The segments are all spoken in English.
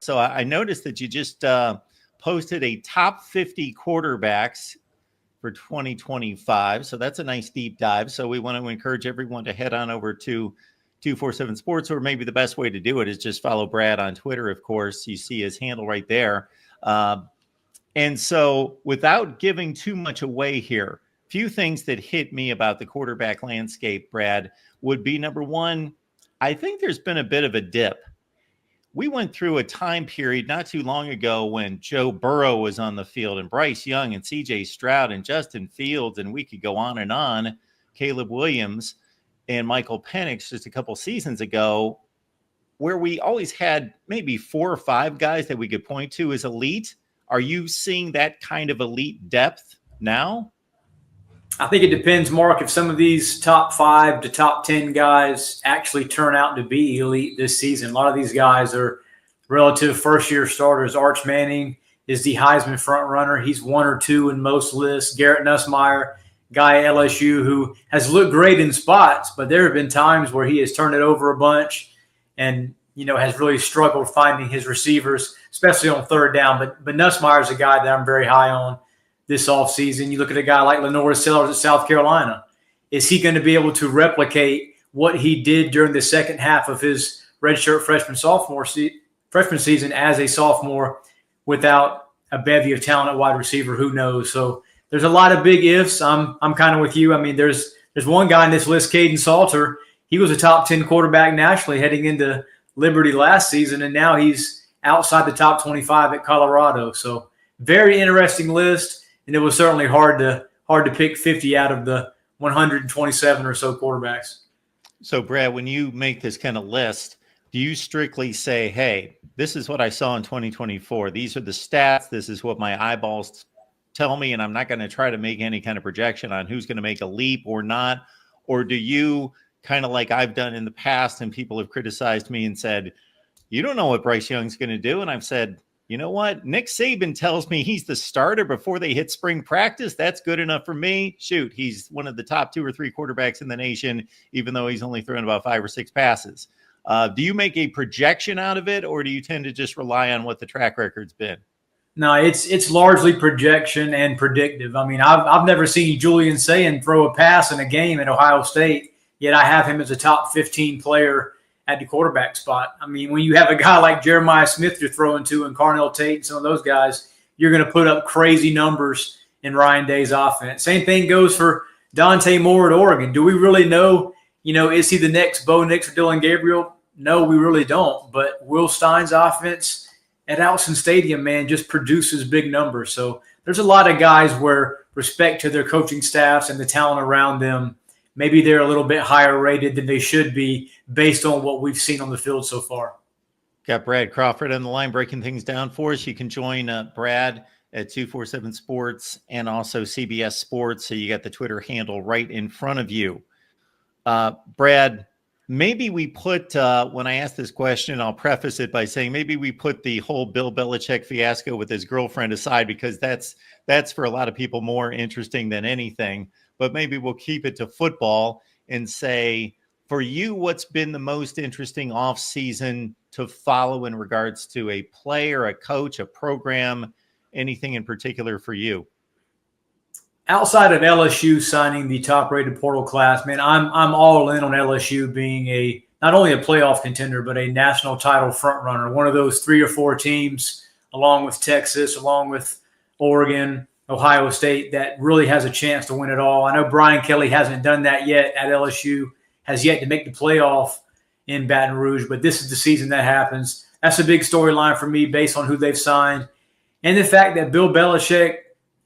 So I noticed that you just posted a top 50 quarterbacks for 2025. So that's a nice deep dive. So we want to encourage everyone to head on over to 247 Sports, or maybe the best way to do it is just follow Brad on Twitter. Of course, you see his handle right there. And so without giving too much away here, few things that hit me about the quarterback landscape, Brad, would be number one, I think there's been a bit of a dip. We went through a time period not too long ago when Joe Burrow was on the field and Bryce Young and CJ Stroud and Justin Fields, and we could go on, Caleb Williams and Michael Penix just a couple seasons ago, where we always had maybe 4 or 5 guys that we could point to as elite. Are you seeing that kind of elite depth now? I think it depends, Mark, if some of these top 5 to top 10 guys actually turn out to be elite this season. A lot of these guys are relative first-year starters. Arch Manning is the Heisman frontrunner. He's 1 or 2 in most lists. Garrett Nussmeier, guy at LSU who has looked great in spots, but there have been times where he has turned it over a bunch and, has really struggled finding his receivers, especially on third down. But Nussmeier is a guy that I'm very high on this offseason. You look at a guy like Lenore Sellers at South Carolina. Is he going to be able to replicate what he did during the second half of his redshirt freshman season as a sophomore without a bevy of talent at wide receiver? Who knows? So there's a lot of big ifs. I'm kind of with you. I mean, there's one guy in this list, Caden Salter. He was a top 10 quarterback nationally heading into Liberty last season, and now he's outside the top 25 at Colorado. So very interesting list. And it was certainly hard to pick 50 out of the 127 or so quarterbacks. So, Brad, when you make this kind of list, do you strictly say, hey, this is what I saw in 2024. These are the stats. This is what my eyeballs tell me, and I'm not going to try to make any kind of projection on who's going to make a leap or not? Or do you, kind of like I've done in the past, and people have criticized me and said, you don't know what Bryce Young's going to do? And I've said, you know what? Nick Saban tells me he's the starter before they hit spring practice. That's good enough for me. Shoot, he's one of the top 2 or 3 quarterbacks in the nation, even though he's only thrown about 5 or 6 passes. Do you make a projection out of it, or do you tend to just rely on what the track record's been? No, it's largely projection and predictive. I mean, I've never seen Julian Sayin throw a pass in a game at Ohio State, yet I have him as a top 15 player at the quarterback spot. I mean, when you have a guy like Jeremiah Smith you're throwing to and Carnell Tate and some of those guys, you're going to put up crazy numbers in Ryan Day's offense. Same thing goes for Dante Moore at Oregon. Do we really know, is he the next Bo Nix or Dylan Gabriel? No, we really don't. But Will Stein's offense at Allison Stadium, man, just produces big numbers. So there's a lot of guys where respect to their coaching staffs and the talent around them, maybe they're a little bit higher rated than they should be based on what we've seen on the field so far. Got Brad Crawford on the line breaking things down for us. You can join Brad at 247 Sports and also CBS Sports. So you got the Twitter handle right in front of you. Brad, maybe we put, when I ask this question, I'll preface it by saying maybe we put the whole Bill Belichick fiasco with his girlfriend aside, because that's for a lot of people more interesting than anything. But maybe we'll keep it to football and say, for you, what's been the most interesting offseason to follow in regards to a player, a coach, a program, anything in particular for you? Outside of LSU signing the top-rated portal class, man, I'm all in on LSU being not only a playoff contender, but a national title frontrunner. One of those 3 or 4 teams, along with Texas, along with Oregon, Ohio State, that really has a chance to win it all. I know Brian Kelly hasn't done that yet at LSU, has yet to make the playoff in Baton Rouge, but this is the season that happens. That's a big storyline for me based on who they've signed. And the fact that Bill Belichick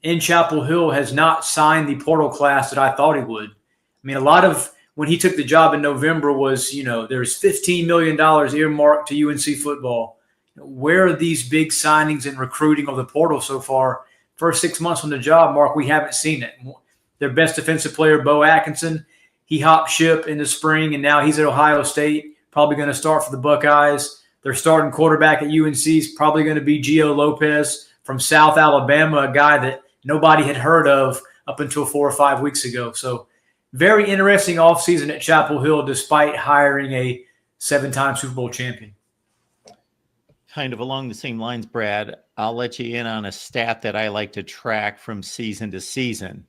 in Chapel Hill has not signed the portal class that I thought he would. I mean, a lot of when he took the job in November was, there's $15 million earmarked to UNC football. Where are these big signings and recruiting of the portal so far? First 6 months on the job, Mark, we haven't seen it. Their best defensive player, Bo Atkinson, he hopped ship in the spring, and now he's at Ohio State, probably going to start for the Buckeyes. Their starting quarterback at UNC is probably going to be Gio Lopez from South Alabama, a guy that nobody had heard of up until 4 or 5 weeks ago. So very interesting offseason at Chapel Hill despite hiring a 7-time Super Bowl champion. kind of along the same lines, Brad, I'll let you in on a stat that I like to track from season to season.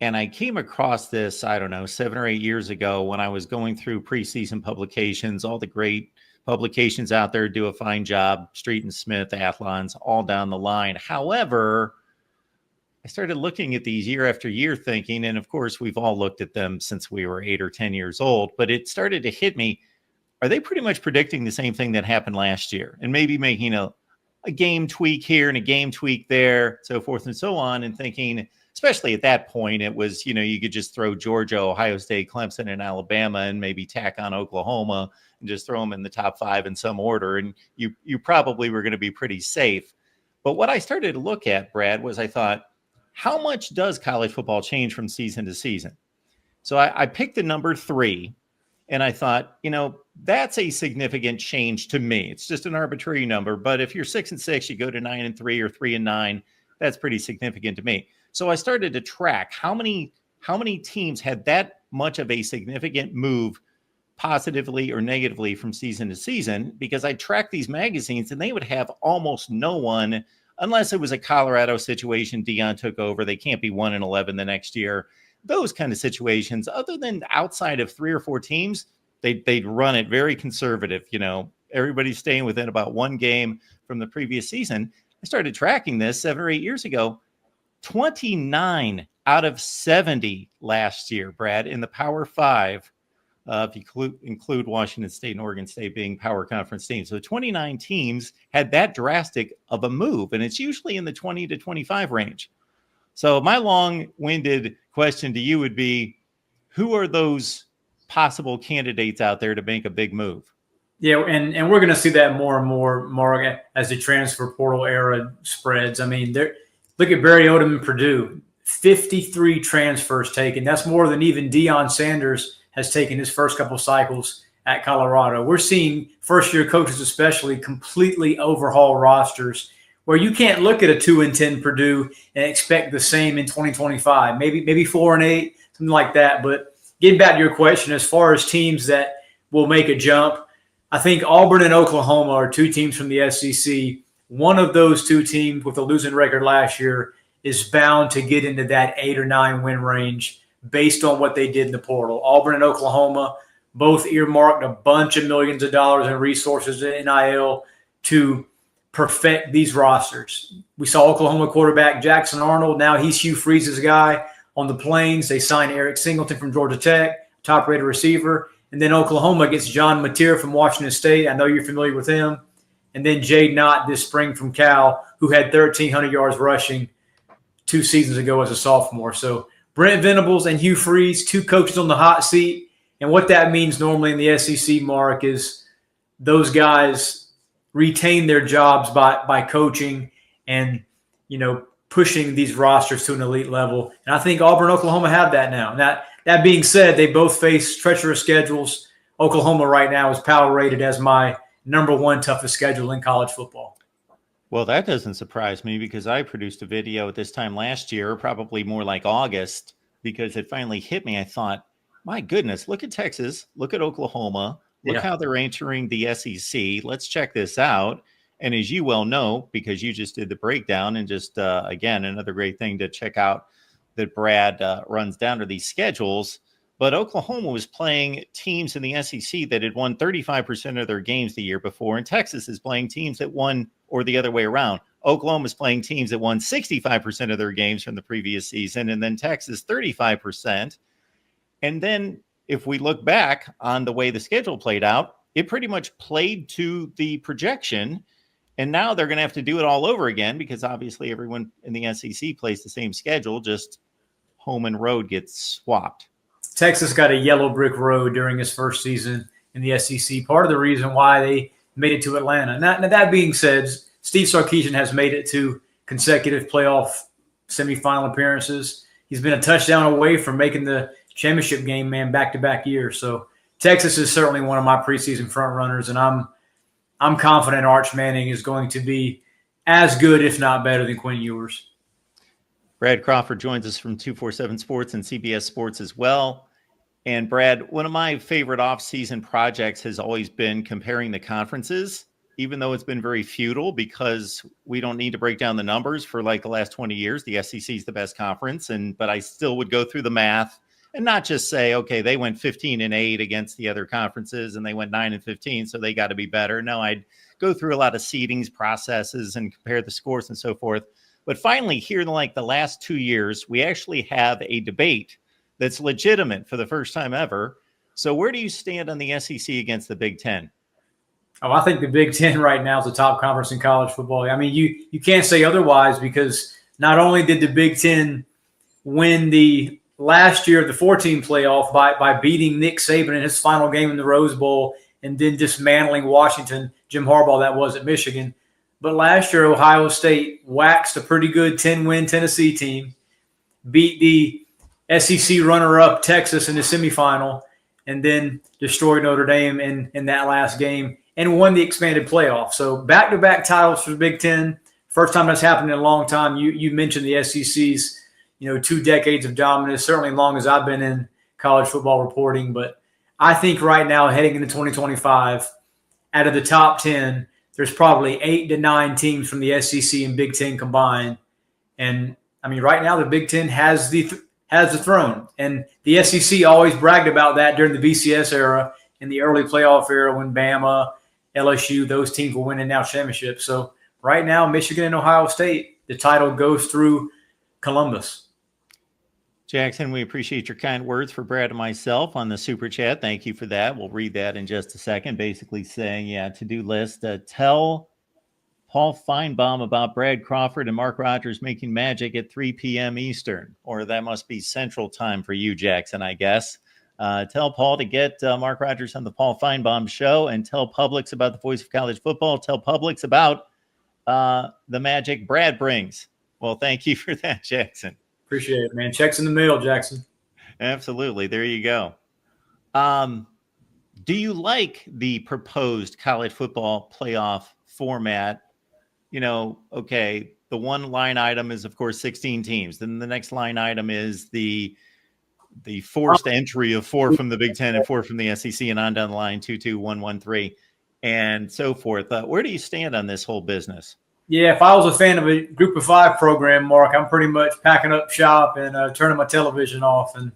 And I came across this, I don't know, 7 or 8 years ago when I was going through preseason publications. All the great publications out there do a fine job, Street and Smith, Athlons, all down the line. However, I started looking at these year after year thinking, and of course, we've all looked at them since we were 8 or 10 years old, but it started to hit me. Are they pretty much predicting the same thing that happened last year and maybe making a game tweak here and a game tweak there, so forth and so on, and thinking, especially at that point, it was, you could just throw Georgia, Ohio State, Clemson, and Alabama and maybe tack on Oklahoma and just throw them in the top 5 in some order. And you probably were going to be pretty safe. But what I started to look at, Brad, was I thought, how much does college football change from season to season? So I picked the number 3. And I thought, that's a significant change to me. It's just an arbitrary number. But if you're 6-6, you go to 9-3 or 3-9, that's pretty significant to me. So I started to track how many teams had that much of a significant move positively or negatively from season to season, because I tracked these magazines and they would have almost no one, unless it was a Colorado situation. Deion took over. They can't be 1-11 the next year. Those kind of situations, other than outside of 3 or 4 teams, they'd run it very conservative. Everybody's staying within about 1 game from the previous season. I started tracking this 7 or 8 years ago. 29 out of 70 last year, Brad, in the Power 5, if you include Washington State and Oregon State being Power Conference teams. So 29 teams had that drastic of a move, and it's usually in the 20 to 25 range. So my long-winded question to you would be, who are those possible candidates out there to make a big move? Yeah, and we're going to see that more and more, Mark, as the transfer portal era spreads. I mean, look at Barry Odom and Purdue, 53 transfers taken. That's more than even Deion Sanders has taken his first couple cycles at Colorado. We're seeing first-year coaches especially completely overhaul rosters, where you can't look at a 2-10 Purdue and expect the same in 2025, maybe 4-8, something like that. But getting back to your question, as far as teams that will make a jump, I think Auburn and Oklahoma are 2 teams from the SEC. One of those 2 teams with a losing record last year is bound to get into that 8 or 9 win range based on what they did in the portal. Auburn and Oklahoma both earmarked a bunch of millions of dollars in resources in NIL to perfect these rosters. We saw Oklahoma quarterback Jackson Arnold. Now he's Hugh Freeze's guy on the Plains. They signed Eric Singleton from Georgia Tech, top-rated receiver. And then Oklahoma gets John Mateer from Washington State. I know you're familiar with him. And then Jade Knott this spring from Cal, who had 1,300 yards rushing 2 seasons ago as a sophomore. So Brent Venables and Hugh Freeze, 2 coaches on the hot seat. And what that means normally in the SEC, Mark, is those guys retain their jobs by coaching and, pushing these rosters to an elite level. And I think Auburn and Oklahoma have that now. That being said, they both face treacherous schedules. Oklahoma right now is power rated as my number 1 toughest schedule in college football. Well, that doesn't surprise me, because I produced a video at this time last year, probably more like August, because it finally hit me. I thought, my goodness, look at Texas, look at Oklahoma, look how they're entering the SEC. Let's check this out. And as you well know, because you just did the breakdown, and just, again, another great thing to check out that Brad runs down to these schedules. But Oklahoma was playing teams in the SEC that had won 35% of their games the year before, and Texas is playing teams that won, or the other way around. Oklahoma is playing teams that won 65% of their games from the previous season, and then Texas 35%. And then if we look back on the way the schedule played out, it pretty much played to the projection. And now they're going to have to do it all over again, because obviously everyone in the SEC plays the same schedule, just home and road gets swapped. Texas got a yellow brick road during his first season in the SEC. Part of the reason why they made it to Atlanta. Now, that being said, Steve Sarkisian has made it to consecutive playoff semifinal appearances. He's been a touchdown away from making the championship game, man, back-to-back years. So Texas is certainly one of my preseason front runners, and I'm confident Arch Manning is going to be as good, if not better, than Quinn Ewers. Brad Crawford joins us from 247 Sports and CBS Sports as well. And Brad, one of my favorite off-season projects has always been comparing the conferences. even though it's been very futile because we don't need to break down the numbers for like the last 20 years, the SEC is the best conference. But I still would go through the math and not just say, okay, they went 15-8 against the other conferences and they went 9-15, so they got to be better. No, I'd go through a lot of seedings processes and compare the scores and so forth. But finally, here in like the last 2 years, we actually have a debate that's legitimate for the first time ever. So where do you stand on the SEC against the Big Ten? Oh, I think the Big Ten right now is the top conference in college football. I mean, you can't say otherwise, because not only did the Big Ten win the last year of the 14 playoff by beating Nick Saban in his final game in the Rose Bowl and then dismantling Washington, Jim Harbaugh, that was at Michigan. But last year, Ohio State waxed a pretty good 10-win Tennessee team, beat the SEC runner-up Texas in the semifinal, and then destroyed Notre Dame in that last game and won the expanded playoff. So back-to-back titles for the Big Ten. First time that's happened in a long time. You mentioned the SEC's 2 decades of dominance, certainly as long as I've been in college football reporting. But I think right now, heading into 2025, out of the top 10, there's probably 8 to 9 teams from the SEC and Big Ten combined. And, I mean, right now the Big Ten has the throne. And the SEC always bragged about that during the BCS era, in the early playoff era when Bama, LSU, those teams were winning now championships. So right now, Michigan and Ohio State, the title goes through Columbus. Jackson, we appreciate your kind words for Brad and myself on the Super Chat. Thank you for that. We'll read that in just a second. Basically saying, to-do list, tell Paul Feinbaum about Brad Crawford and Mark Rogers making magic at 3 p.m. Eastern. Or that must be Central Time for you, Jackson, I guess. Tell Paul to get Mark Rogers on the Paul Feinbaum Show, and tell Publix about the voice of college football. Tell Publix about the magic Brad brings. Well, thank you for that, Jackson. Appreciate it, man. Checks in the mail, Jackson. Absolutely. There you go. Do you like the proposed college football playoff format? Okay, the one line item is, of course, 16 teams. Then the next line item is the forced entry of 4 from the Big Ten and 4 from the SEC, and on down the line, 2-2, 1-1-3, and so forth. Where do you stand on this whole business? Yeah, if I was a fan of a Group of 5 program, Mark, I'm pretty much packing up shop and turning my television off and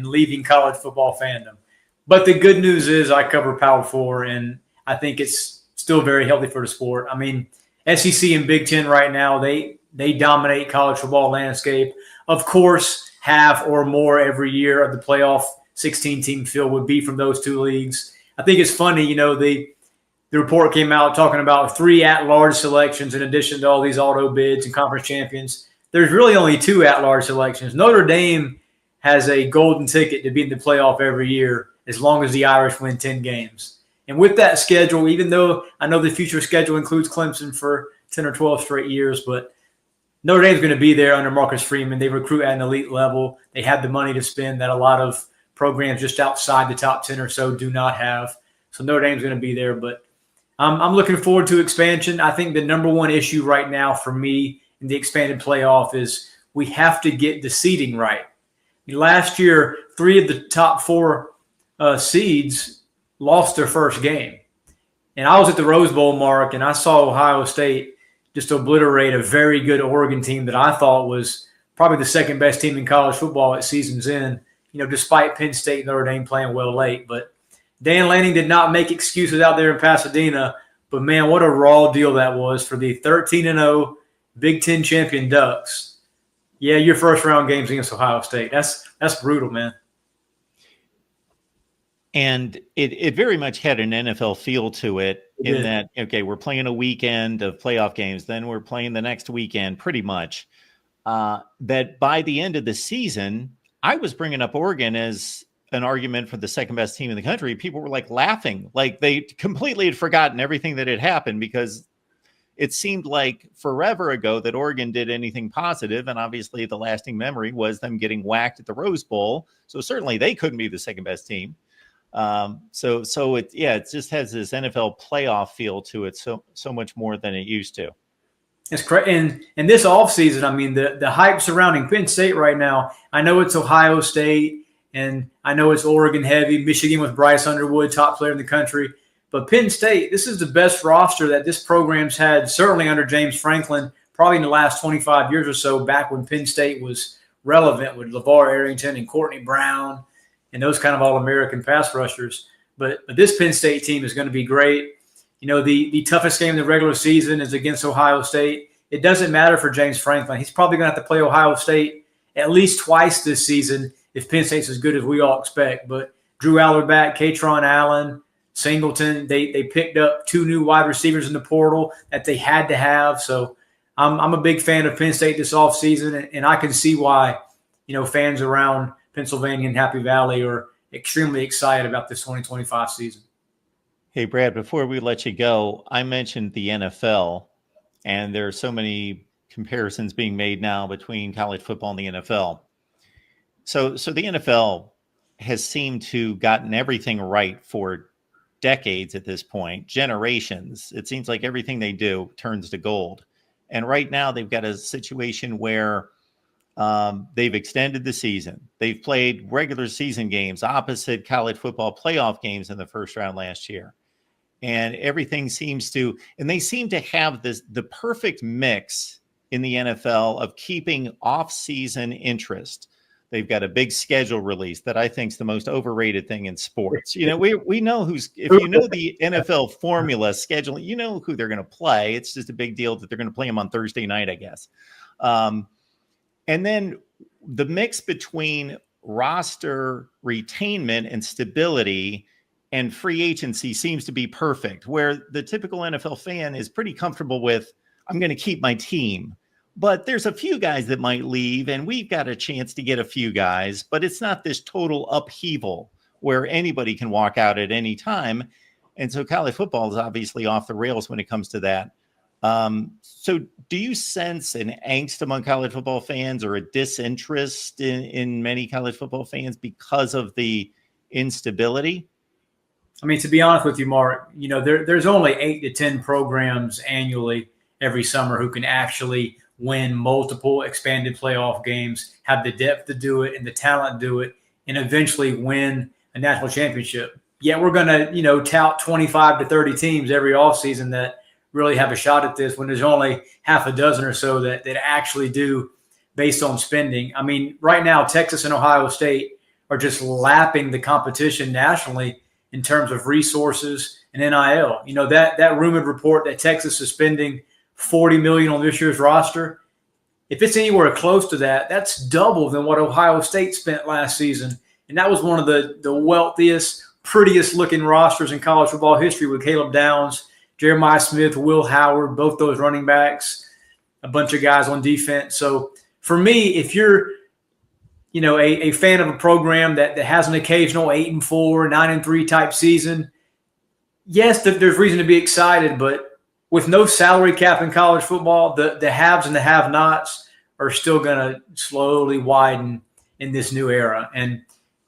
leaving college football fandom. But the good news is I cover Power 4, and I think it's still very healthy for the sport. I mean, SEC and Big Ten right now, they dominate college football landscape. Of course, half or more every year of the playoff 16-team field would be from those 2 leagues. I think it's funny, the report came out talking about 3 at-large selections in addition to all these auto bids and conference champions. There's really only 2 at-large selections. Notre Dame has a golden ticket to be in the playoff every year as long as the Irish win 10 games. And with that schedule, even though I know the future schedule includes Clemson for 10 or 12 straight years, but Notre Dame's going to be there under Marcus Freeman. They recruit at an elite level. They have the money to spend that a lot of programs just outside the top 10 or so do not have. So Notre Dame's going to be there, but I'm looking forward to expansion. I think the number one issue right now for me in the expanded playoff is we have to get the seeding right. Last year, 3 of the top 4 seeds lost their first game. And I was at the Rose Bowl, Mark, and I saw Ohio State just obliterate a very good Oregon team that I thought was probably the second best team in college football at season's end, despite Penn State and Notre Dame playing well late. But Dan Lanning did not make excuses out there in Pasadena, but, man, what a raw deal that was for the 13-0 Big Ten champion Ducks. Yeah, your first-round games against Ohio State. That's brutal, man. And it very much had an NFL feel to it in that, okay, we're playing a weekend of playoff games, then we're playing the next weekend pretty much. That by the end of the season, I was bringing up Oregon as an argument for the second best team in the country. People were like laughing, like they completely had forgotten everything that had happened, because it seemed like forever ago that Oregon did anything positive. And obviously the lasting memory was them getting whacked at the Rose Bowl. So certainly they couldn't be the second best team. So it just has this NFL playoff feel to it. So much more than it used to. It's correct. And this offseason, I mean, the hype surrounding Penn State right now, I know it's Ohio State, and I know it's Oregon heavy, Michigan with Bryce Underwood, top player in the country. But Penn State, this is the best roster that this program's had, certainly under James Franklin, probably in the last 25 years or so, back when Penn State was relevant with LeVar Arrington and Courtney Brown and those kind of all-American pass rushers. But this Penn State team is going to be great. You know, the toughest game in the regular season is against Ohio State. It doesn't matter for James Franklin. He's probably going to have to play Ohio State at least twice this season if Penn State's as good as we all expect. But Drew Allard back, Katron Allen, Singleton, they picked up 2 new wide receivers in the portal that they had to have. So I'm a big fan of Penn State this offseason, and I can see why, you know, fans around Pennsylvania and Happy Valley are extremely excited about this 2025 season. Hey, Brad, before we let you go, I mentioned the NFL, and there are so many comparisons being made now between college football and the NFL. So the NFL has seemed to gotten everything right for decades at this point, generations. It seems like everything they do turns to gold. And right now they've got a situation where they've extended the season. They've played regular season games opposite college football playoff games in the first round last year. And everything seems to, and they seem to have the perfect mix in the NFL of keeping off-season interest. They've got a big schedule release that I think is the most overrated thing in sports. You know, we know if you know the NFL formula scheduling, you know who they're going to play. It's just a big deal that they're going to play them on Thursday night, I guess. And then the mix between roster retainment and stability and free agency seems to be perfect, where the typical NFL fan is pretty comfortable with, I'm going to keep my team. But there's a few guys that might leave, and we've got a chance to get a few guys, but it's not this total upheaval where anybody can walk out at any time. And so college football is obviously off the rails when it comes to that. So do you sense an angst among college football fans or a disinterest in many college football fans because of the instability? I mean, to be honest with you, Mark, you know, there's only 8 to 10 programs annually every summer who can actually win multiple expanded playoff games, have the depth to do it and the talent to do it, and eventually win a national championship. Yet we're going to, you know, tout 25 to 30 teams every offseason that really have a shot at this when there's only half a dozen or so that actually do based on spending. I mean, right now, Texas and Ohio State are just lapping the competition nationally in terms of resources and NIL. You know, that rumored report that Texas is spending $40 million on this year's roster, if it's anywhere close to that, that's double than what Ohio State spent last season. And that was one of the wealthiest, prettiest looking rosters in college football history with Caleb Downs, Jeremiah Smith, Will Howard, both those running backs, a bunch of guys on defense. So for me, if you're, you know, a fan of a program that has an occasional 8-4, 9-3 type season, yes, there's reason to be excited, but with no salary cap in college football, the haves and the have-nots are still going to slowly widen in this new era. And,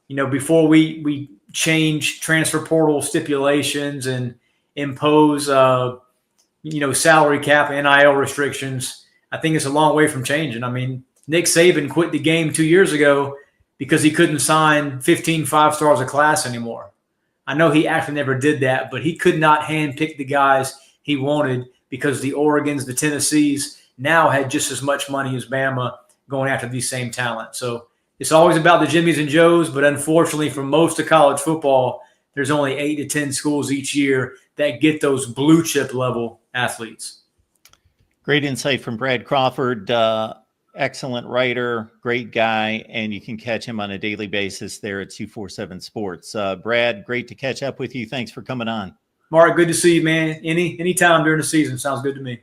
you know, before we change transfer portal stipulations and impose, you know, salary cap and NIL restrictions, I think it's a long way from changing. I mean, Nick Saban quit the game 2 years ago because he couldn't sign 15 5-stars a class anymore. I know he actually never did that, but he could not handpick the guys he wanted because the Oregons, the Tennessees now had just as much money as Bama going after these same talent. So it's always about the Jimmies and Joes, but unfortunately for most of college football, there's only 8 to 10 schools each year that get those blue chip level athletes. Great insight from Brad Crawford. Excellent writer, great guy, and you can catch him on a daily basis there at 247 Sports. Brad, great to catch up with you. Thanks for coming on. Mark, good to see you, man. Anytime during the season sounds good to me.